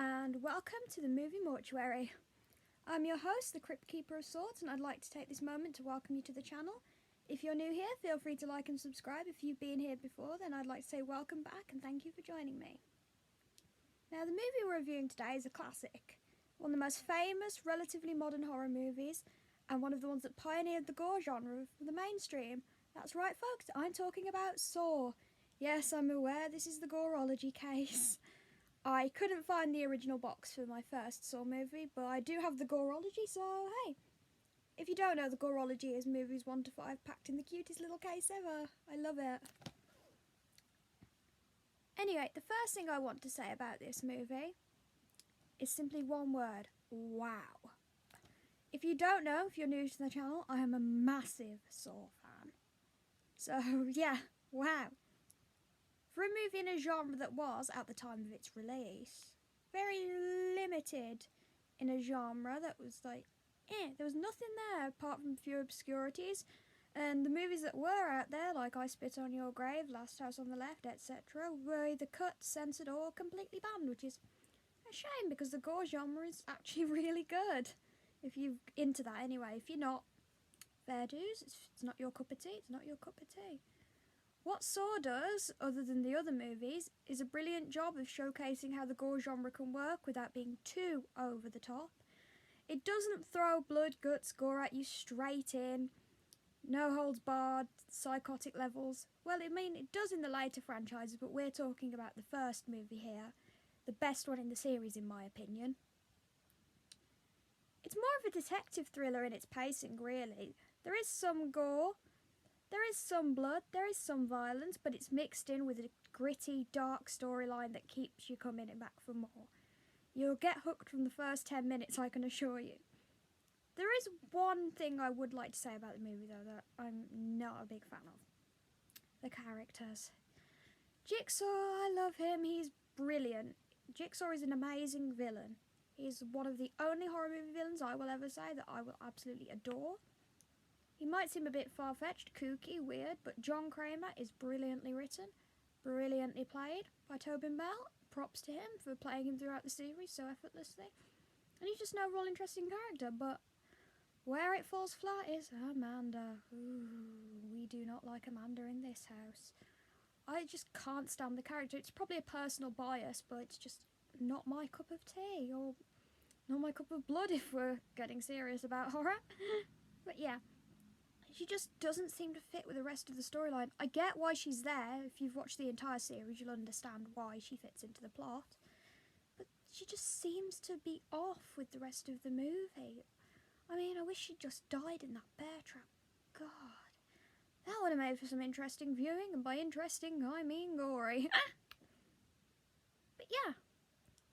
and welcome to the movie Mortuary. I'm your host, the Crypt Keeper of Sorts, and I'd like to take this moment to welcome you to the channel. If you're new here, feel free to like and subscribe. If you've been here before, then I'd like to say welcome back and thank you for joining me. Now, the movie we're reviewing today is a classic, one of the most famous, relatively modern horror movies, and one of the ones that pioneered the gore genre for the mainstream. That's right, folks, I'm talking about Saw. Yes, I'm aware this is the Goreology case. I couldn't find the original box for my first Saw movie, but I do have the Goreology, so hey. If you don't know, the Goreology is movies 1 to 5 packed in the cutest little case ever. I love it. Anyway, the first thing I want to say about this movie is simply one word: wow. If you don't know, if you're new to the channel, I am a massive Saw fan. So yeah, wow. For a movie in a genre that was, at the time of its release, very limited in a genre that was like, there was nothing there apart from a few obscurities, and the movies that were out there, like I Spit on Your Grave, Last House on the Left, etc., were either cut, censored, or completely banned, which is a shame because the gore genre is actually really good. If you're into that anyway. If you're not, fair dues, it's not your cup of tea, it's not your cup of tea. What Saw does, other than the other movies, is a brilliant job of showcasing how the gore genre can work without being too over the top. It doesn't throw blood, guts, gore at you straight in, no holds barred, psychotic levels. Well, I mean, it does in the later franchises, but we're talking about the first movie here, the best one in the series in my opinion. It's more of a detective thriller in its pacing, really. There is some gore, there is some blood, there is some violence, but it's mixed in with a gritty, dark storyline that keeps you coming back for more. You'll get hooked from the first 10 minutes, I can assure you. There is one thing I would like to say about the movie, though, that I'm not a big fan of. The characters. Jigsaw, I love him, he's brilliant. Jigsaw is an amazing villain. He's one of the only horror movie villains I will ever say that I will absolutely adore. He might seem a bit far-fetched, kooky, weird, but John Kramer is brilliantly written, brilliantly played by Tobin Bell. Props to him for playing him throughout the series so effortlessly. And he's just an overall interesting character, but where it falls flat is Amanda. Ooh, we do not like Amanda in this house. I just can't stand the character. It's probably a personal bias, but it's just not my cup of tea, or not my cup of blood if we're getting serious about horror. But yeah. She just doesn't seem to fit with the rest of the storyline. I get why she's there. If you've watched the entire series, you'll understand why she fits into the plot. But she just seems to be off with the rest of the movie. I mean, I wish she'd just died in that bear trap. God. That would have made for some interesting viewing, and by interesting, I mean gory. But yeah,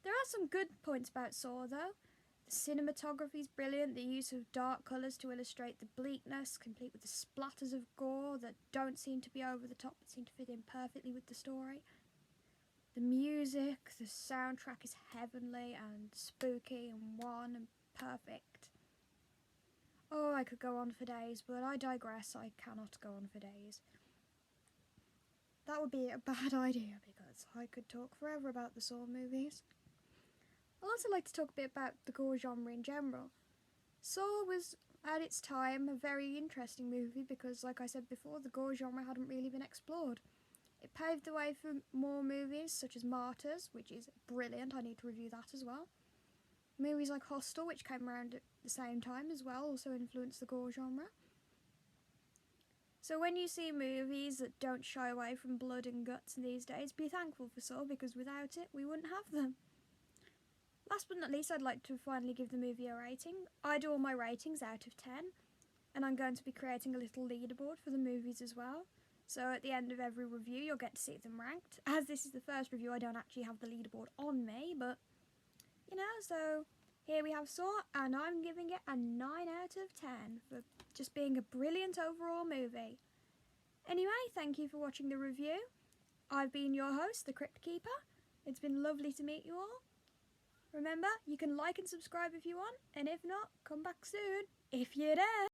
there are some good points about Saw, though. The cinematography is brilliant, the use of dark colours to illustrate the bleakness, complete with the splatters of gore that don't seem to be over the top but seem to fit in perfectly with the story. The music, the soundtrack is heavenly and spooky and warm and perfect. Oh, I could go on for days, but I digress, I cannot go on for days. That would be a bad idea because I could talk forever about the Saw movies. I'd also like to talk a bit about the gore genre in general. Saw was, at its time, a very interesting movie because, like I said before, the gore genre hadn't really been explored. It paved the way for more movies such as Martyrs, which is brilliant, I need to review that as well. Movies like Hostel, which came around at the same time as well, also influenced the gore genre. So when you see movies that don't shy away from blood and guts these days, be thankful for Saw, because without it, we wouldn't have them. Last but not least, I'd like to finally give the movie a rating. I do all my ratings out of 10, and I'm going to be creating a little leaderboard for the movies as well. So at the end of every review, you'll get to see them ranked. As this is the first review, I don't actually have the leaderboard on me, but, you know, so here we have Saw, and I'm giving it a 9 out of 10 for just being a brilliant overall movie. Anyway, thank you for watching the review. I've been your host, the Crypt Keeper. It's been lovely to meet you all. Remember, you can like and subscribe if you want, and if not, come back soon, if you're there.